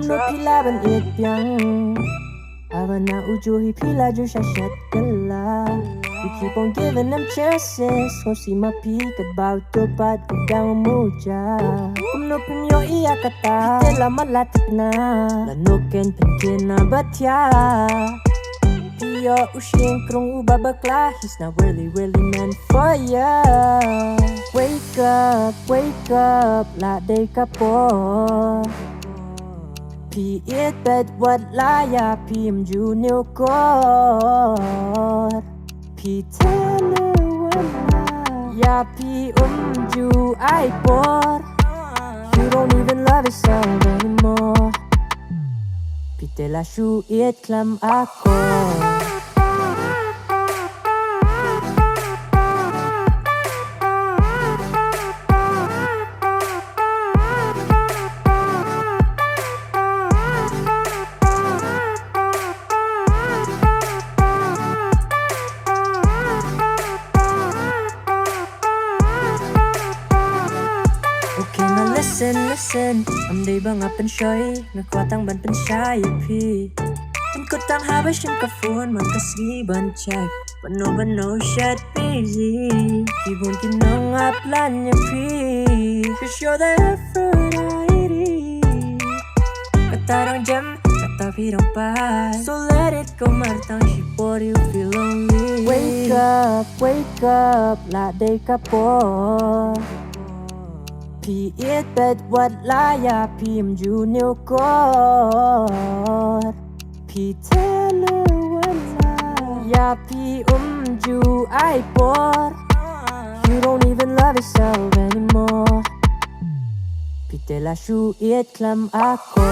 no pila ban it pyang Avana ujuhi pila jo shashat kala. We keep on giving them chances. So see my peak about to bad udang muja. No pimyo iya kata. Tela malatik na. Lanoken penkin na batya. Pio ushing krung ubabakla. He's not really meant for ya. Wake up, la day kapo. Pi it bed what laya pi mju new kor. Pi tele wala ya pi mju I bor. You don't even love yourself anymore. Pi tela shu it klam ako. Listen, I'm day bang up and shy. Nagkwatang ban pen shy pi. And kutang haba siyang kafun man kasi ban check. Bano shit busy. Kibun kinang aplan niya pi. Cause you're the effort I need. Katarang jam, katapirang pa. So let it go martang shipor you feel lonely. Wake up, la day kapo. Pi it bed what laya pi mju new kor. Pi tele wala ya pi mju I bor. You don't even love yourself anymore. Pi tela shu it klam ako.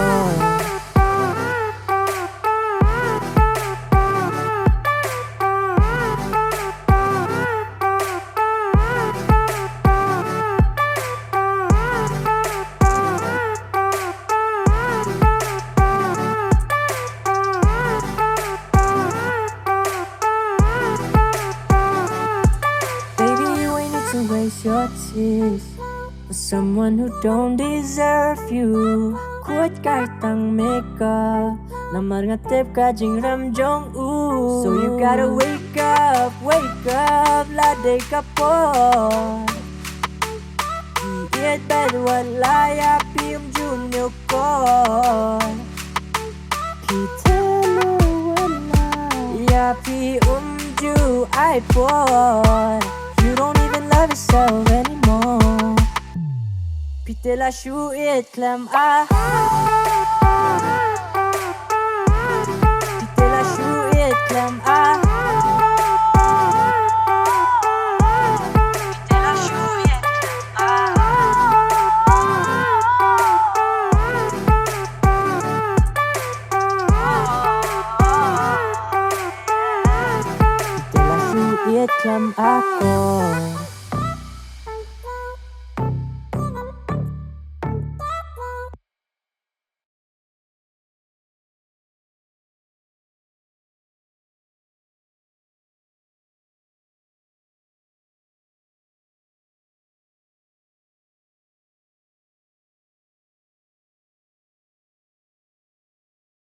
Waste your tears for someone who don't deserve you. Kuat kahit ang makeup, lamar nga tip ka jing ramjong So you gotta wake up, la day ka po. Iit bed wala ya piyong junior ko. Pitelo wala ya piyong ju ay po. You don't even love yourself anymore. Pite la shu it klam ah. Pite la shu it klam ah. Pite la shu it klam ah. Pite la shu it klam ako.